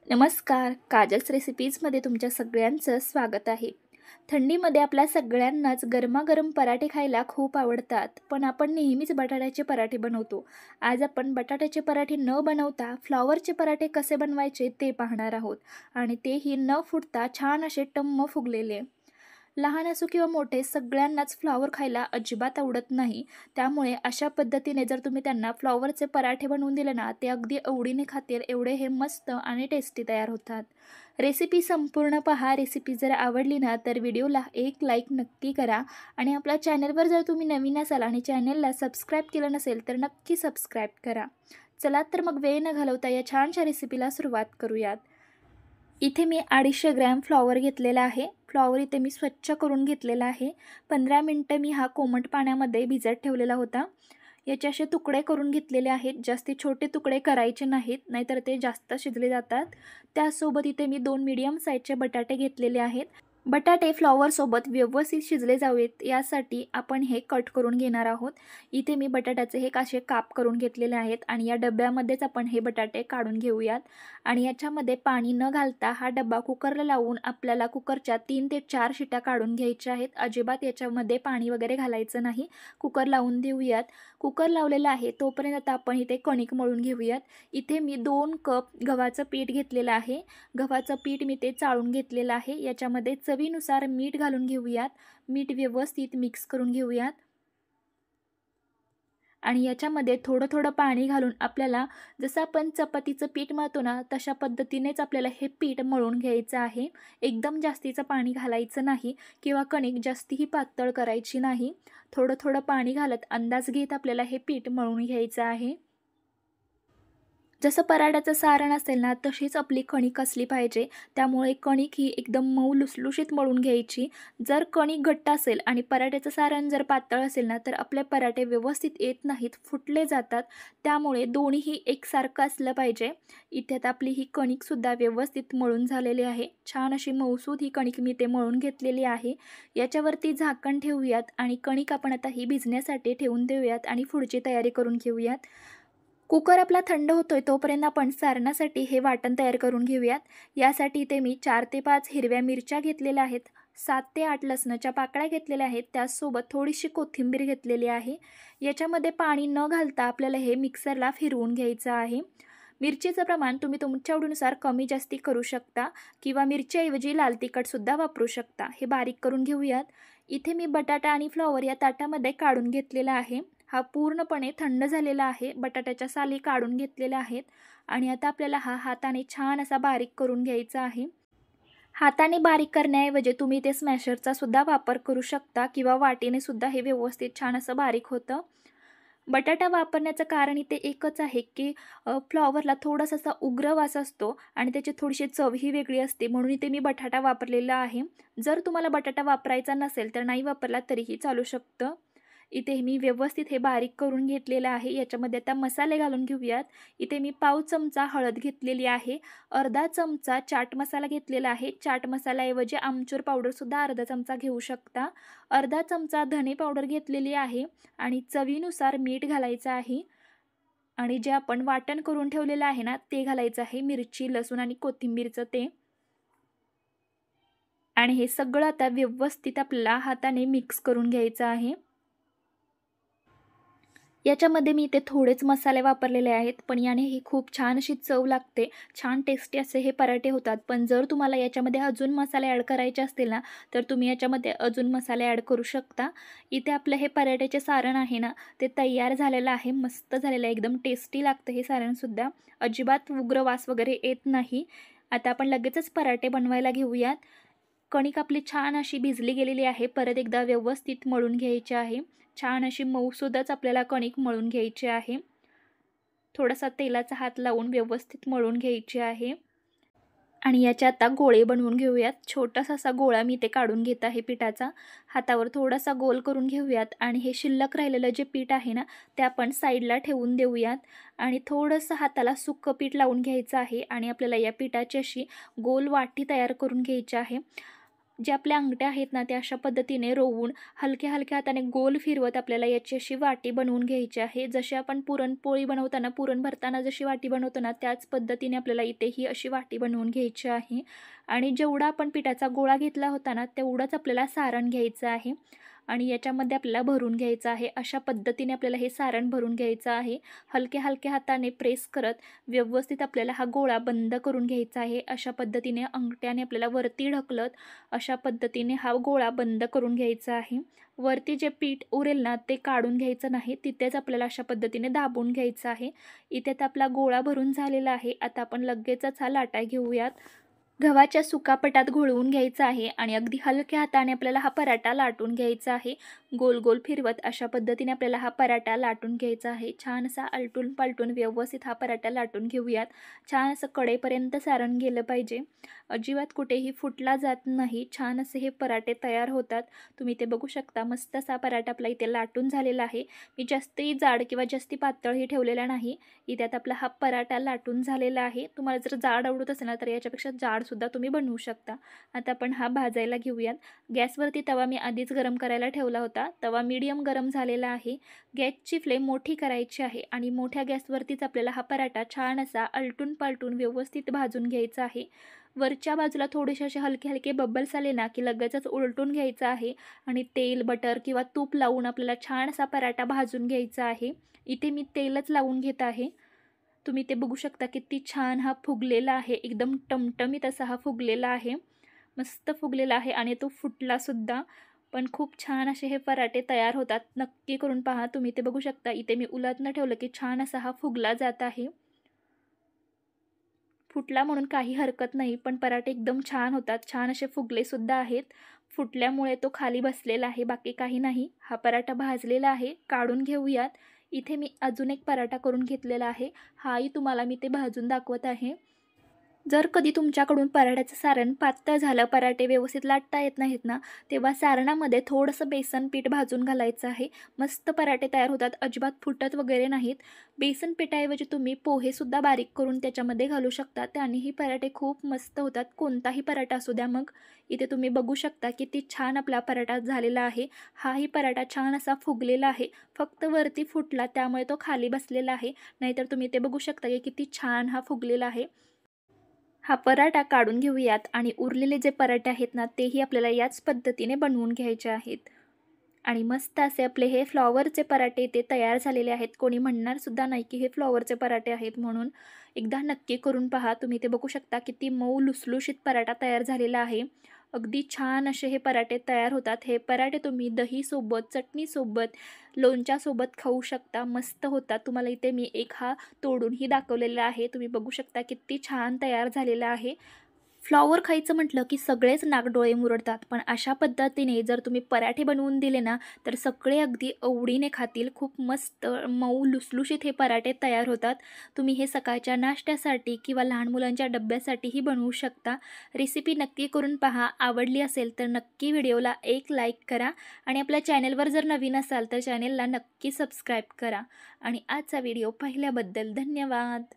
नमस्कार, काजल्स रेसिपीजमध्ये तुमच्या सगळ्यांचं स्वागत आहे. थंडीमध्ये आपल्या सगळ्यांनाच गरमागरम पराठे खायला खूप आवडतात, पण आपण नेहमीच बटाट्याचे पराठे बनवतो. आज आपण बटाट्याचे पराठे न बनवता फ्लॉवरचे पराठे कसे बनवायचे ते पाहणार आहोत आणि तेही न फुटता छान असे टम्म फुगलेले. लहान असो किंवा मोठे सगळ्यांनाच फ्लॉवर खायला अजिबात आवडत नाही. त्यामुळे अशा पद्धतीने जर तुम्ही त्यांना फ्लॉवरचे पराठे बनवून दिले ना, ते अगदी आवडीने खातील एवढे हे मस्त आणि टेस्टी तयार होतात. रेसिपी संपूर्ण पहा. रेसिपी जर आवडली ना तर व्हिडिओला एक लाईक नक्की करा आणि आपल्या चॅनलवर जर तुम्ही नवीन असाल आणि चॅनलला सबस्क्राईब केलं नसेल तर नक्की सबस्क्राईब करा. चला तर मग वेळ न घालवता या छानशा रेसिपीला सुरुवात करूयात. इथे मी 250 ग्रॅम फ्लॉवर घेतलेला आहे. फ्लॉवर इथे मी स्वच्छ करून घेतलेला आहे. 15 मिनटं मी हा कोमट पाण्यामध्ये भिजत ठेवलेला होता. याचे असे तुकडे करून घेतलेले आहेत. जास्ती छोटे तुकडे करायचे नाहीत, नाहीतर ते जास्त शिजले जातात. त्यासोबत इथे मी 2 मीडियम साईजचे बटाटे घेतलेले आहेत. बटाटे फ्लॉवरसोबत व्यवस्थित शिजले जावेत यासाठी आपण हे कट करून घेणार आहोत. इथे मी बटाट्याचे हे असे काप करून घेतलेले आहेत आणि या डब्यामध्येच आपण हे बटाटे काढून घेऊयात. आणि याच्यामध्ये पाणी न घालता हा डब्बा कुकरला लावून आपल्याला कुकरच्या 3 ते 4 शिट्या काढून घ्यायच्या आहेत. अजिबात याच्यामध्ये पाणी वगैरे घालायचं नाही. कुकर लावून देऊयात. कुकर लावलेला आहे तोपर्यंत आता आपण इथे कणिक मळून घेऊयात. इथे मी 2 कप गव्हाचं पीठ घेतलेलं आहे. गव्हाचं पीठ मी ते चाळून घेतलेलं आहे. याच्यामध्ये चवीनुसार मीठ घालून घेऊयात. मीठ व्यवस्थित मिक्स करून घेऊयात आणि याच्यामध्ये थोडं थोडं पाणी घालून आपल्याला जसं आपण चपातीचं पीठ मळतो ना तशा पद्धतीनेच आपल्याला हे पीठ मळून घ्यायचं आहे. एकदम जास्तीचं पाणी घालायचं नाही किंवा कणिक जास्तीही पातळ करायची नाही. थोडं थोडं पाणी घालत अंदाज घेत आपल्याला हे पीठ मळून घ्यायचं आहे. जसं पराठ्याचं सारण असेल ना तशीच आपली कणिक असली पाहिजे. त्यामुळे कणिक ही एकदम मऊ लुसलुशीत मळून घ्यायची. जर कणिक घट्ट असेल आणि पराठ्याचं सारण जर पातळ असेल ना तर आपले पराठे व्यवस्थित येत नाहीत, फुटले जातात. त्यामुळे दोन्हीही एकसारखं असलं पाहिजे. इथे आता आपली ही कणिकसुद्धा व्यवस्थित मळून झालेली आहे. छान अशी मऊसूद ही कणिक मी ते मळून घेतलेली आहे. याच्यावरती झाकण ठेवूयात आणि कणिक आपण आता ही भिजण्यासाठी ठेवून देऊयात आणि पुढची तयारी करून घेऊयात. कुकर आपला थंड होतोय तोपर्यंत आपण सारणासाठी हे वाटण तयार करून घेऊयात. यासाठी इथे मी 4 ते 5 हिरव्या मिरच्या घेतलेल्या आहेत. 7 ते 8 लसणाच्या पाकळ्या घेतलेल्या आहेत. त्याचसोबत थोडीशी कोथिंबीर घेतलेली आहे. याच्यामध्ये पाणी न घालता आपल्याला हे मिक्सरला फिरवून घ्यायचं आहे. मिरचीचं प्रमाण तुम्ही तुमच्या आवडीनुसार कमी जास्ती करू शकता किंवा मिरच्याऐवजी लाल तिखटसुद्धा वापरू शकता. हे बारीक करून घेऊयात. इथे मी बटाटा आणि फ्लॉवर या ताटामध्ये काढून घेतलेला आहे. हा पूर्णपणे थंड झालेला आहे. बटाट्याच्या साली काढून घेतलेल्या आहेत आणि आता आपल्याला हा हाताने छान असा बारीक करून घ्यायचा आहे. हाताने बारीक करण्याऐवजी तुम्ही ते स्मॅशरचा सुद्धा वापर करू शकता किंवा वाटीने सुद्धा हे व्यवस्थित छान असं बारीक होतं. बटाटा वापरण्याचं कारण इथे एकच आहे की फ्लॉवरला थोडासा असा उग्र वास असतो आणि त्याची थोडीशी चवही वेगळी असते, म्हणून इथे मी बटाटा वापरलेला आहे. जर तुम्हाला बटाटा वापरायचा नसेल तर नाही वापरला तरीही चालू शकतं. इथे मी व्यवस्थित हे बारीक करून घेतलेलं आहे. याच्यामध्ये आता मसाले घालून घेऊयात. इथे मी पाव चमचा हळद घेतलेली आहे. अर्धा चमचा चाट मसाला घेतलेला आहे. चाट मसाल्याऐवजी आमचूर पावडरसुद्धा अर्धा चमचा घेऊ शकता. अर्धा चमचा धने पावडर घेतलेली आहे आणि चवीनुसार मीठ घालायचं आहे. आणि जे आपण वाटण करून ठेवलेलं आहे ना ते घालायचं आहे. मिरची, लसूण आणि कोथिंबीरचं ते. आणि हे सगळं आता व्यवस्थित आपल्याला हाताने मिक्स करून घ्यायचं आहे. याच्यामध्ये मी इथे थोडेच मसाले वापरलेले आहेत, पण याने ही खूप छान अशी चव लागते. छान टेस्टी असे हे पराठे होतात. पण जर तुम्हाला याच्यामध्ये अजून मसाले ॲड करायचे असतील ना तर तुम्ही याच्यामध्ये अजून मसाले ॲड करू शकता. इथे आपलं हे पराठ्याचे सारण आहे ना ते तयार झालेलं आहे. मस्त झालेलं आहे. एकदम टेस्टी लागतं हे सारणसुद्धा. अजिबात उग्र वास वगैरे येत नाही. आता आपण लगेचच पराठे बनवायला घेऊयात. कणिक आपली छान अशी भिजली गेलेली आहे. परत एकदा व्यवस्थित मळून घ्यायची आहे. छान अशी मऊसूदच आपल्याला कणिक मळून घ्यायची आहे. थोडासा तेलाचा हात लावून व्यवस्थित मळून घ्यायची आहे. आणि याचे आता गोळे बनवून घेऊयात. छोटासा असा गोळा मी ते काढून घेत आहे पिठाचा. हातावर थोडासा गोल करून घेऊयात आणि हे शिल्लक राहिलेलं जे पीठ आहे ना ते आपण साईडला ठेवून देऊयात. आणि थोडंसं हाताला सुक्कं पीठ लावून घ्यायचं आहे आणि आपल्याला या पिठाची अशी गोल वाटी तयार करून घ्यायची आहे. जे आपल्या अंगठ्या आहेत ना त्या अशा पद्धतीने रोवून हलक्या हलक्या हाताने गोल फिरवत आपल्याला याची अशी वाटी बनवून घ्यायची आहे. जशी आपण पुरणपोळी बनवताना, पुरण भरताना जशी वाटी बनवतो ना त्याच पद्धतीने आपल्याला इथे ही अशी वाटी बनवून घ्यायची आहे. आणि जेवढा आपण पिठाचा गोळा घेतला होता ना तेवढंच आपल्याला सारण घ्यायचं आहे आणि याच्यामध्ये आपल्याला भरून घ्यायचं आहे. अशा पद्धतीने आपल्याला हे सारण भरून घ्यायचं आहे. हलक्या हलक्या हाताने प्रेस करत व्यवस्थित आपल्याला हा गोळा बंद करून घ्यायचा आहे. अशा पद्धतीने अंगठ्याने आपल्याला वरती ढकलत अशा पद्धतीने हा गोळा बंद करून घ्यायचा आहे. वरती जे पीठ उरेल ना ते काढून घ्यायचं नाही, तिथेच आपल्याला अशा पद्धतीने दाबून घ्यायचं आहे. इथे तर आपला गोळा भरून झालेला आहे. आता आपण लगेचच हा लाटा घेऊयात. गव्हाच्या सुकापटात घोळवून घ्यायचा आहे आणि अगदी हलक्या हाताने आपल्याला हा पराठा लाटून घ्यायचा आहे. गोल गोल फिरवत अशा पद्धतीने आपल्याला हा पराठा लाटून घ्यायचा आहे. छान असा आलटून पालटून व्यवस्थित हा पराठा लाटून घेऊयात. छान असं कडेपर्यंत सारण गेलं पाहिजे. अजिबात कुठेही फुटला जात नाही. छान असे हे पराठे तयार होतात. तुम्ही ते बघू शकता. मस्त असा पराठा आपला इथे लाटून झालेला आहे. मी जास्तही जाड किंवा जास्ती पातळही ठेवलेला नाही. इथे आपला हा पराठा लाटून झालेला आहे. तुम्हाला जर जाड आवडत असेल ना तर याच्यापेक्षा जाडसुद्धा तुम्ही बनवू शकता. आता आपण हा भाजायला घेऊयात. गॅसवरती तवा मी आधीच गरम करायला ठेवला होता. तवा मीडियम गरम झालेला आहे. गॅसची फ्लेम मोठी करायची आहे आणि मोठ्या गॅसवरतीच आपल्याला हा पराठा छान असा आलटून पालटून व्यवस्थित भाजून घ्यायचा आहे. वरच्या बाजूला थोडेसे असे हलके हलके बबल्स आले ना की लगेचच उलटून घ्यायचं आहे आणि तेल, बटर किंवा तूप लावून आपल्याला छान असा पराठा भाजून घ्यायचा आहे. इथे मी तेलच लावून घेत आहे. तुम्ही ते बघू शकता किती छान हा फुगलेला आहे. एकदम टमटमीत असा हा फुगलेला आहे. मस्त फुगलेला आहे आणि तो फुटलासुद्धा. पण खूप छान असे हे पराठे तयार होतात. नक्की करून पहा. तुम्ही ते बघू शकता. इथे मी उलटनं ठेवलं की छान असा हा फुगला जात आहे. फुटला म्हणून काही हरकत नाही, पण पराठे एकदम छान होतात. छान असे फुगलेसुद्धा आहेत. फुटल्यामुळे तो खाली बसलेला आहे, बाकी काही नाही. हा पराठा भाजलेला आहे, काढून घेऊयात. इथे मी अजून एक पराठा करून घेतलेला आहे. हाही तुम्हाला मी ते भाजून दाखवत आहे. जर कधी तुमच्याकडून पराठ्याचं सारण पातळ झालं, पराठे व्यवस्थित लाटता येत नाहीत ना, तेव्हा सारणामध्ये थोडंसं बेसन पीठ भाजून घालायचं आहे. मस्त पराठे तयार होतात. अजिबात फुटत वगैरे नाहीत. बेसन पिठाऐवजी तुम्ही पोहेसुद्धा बारीक करून त्याच्यामध्ये घालू शकता. त्यानेही पराठे खूप मस्त होतात. कोणताही पराठा असू द्या मग. इथे तुम्ही बघू शकता किती छान आपला पराठा झालेला आहे. हाही पराठा छान असा फुगलेला आहे. फक्त वरती फुटला त्यामुळे तो खाली बसलेला आहे. नाहीतर तुम्ही ते बघू शकता की किती छान हा फुगलेला आहे. हा पराठा काढून घेऊयात आणि उरलेले जे पराठे आहेत ना तेही आपल्याला याच पद्धतीने बनवून घ्यायचे आहेत. आणि मस्त असे आपले हे फ्लॉवरचे पराठे ते तयार झालेले आहेत. कोणी म्हणणार सुद्धा नाही की हे फ्लॉवरचे पराठे आहेत म्हणून. एकदा नक्की करून पहा. तुम्ही ते बघू शकता किती मऊ लुसलुशीत पराठा तयार झालेला आहे. अगदी छान असे हे पराठे तयार होतात. हे पराठे तुम्ही दहीसोबत, चटणीसोबत, लोणच्यासोबत खाऊ शकता. मस्त होतात. तुम्हाला इथे मी एक हा तोडूनही दाखवलेला आहे. तुम्ही बघू शकता किती छान तयार झालेला आहे. फ्लॉवर खायचं म्हटलं की सगळेच नाकडोळे मुरडतात, पण अशा पद्धतीने जर तुम्ही पराठे बनवून दिले ना तर सगळे अगदी आवडीने खातील. खूप मस्त मऊ लुसलुशीत हे पराठे तयार होतात. तुम्ही हे सकाळच्या नाश्त्यासाठी किंवा लहान मुलांच्या डब्यासाठीही बनवू शकता. रेसिपी नक्की करून पहा. आवडली असेल तर नक्की व्हिडिओला एक लाईक करा आणि आपल्या चॅनेलवर जर नवीन असाल तर चॅनेलला नक्की सबस्क्राईब करा. आणि आजचा व्हिडिओ पाहिल्याबद्दल धन्यवाद.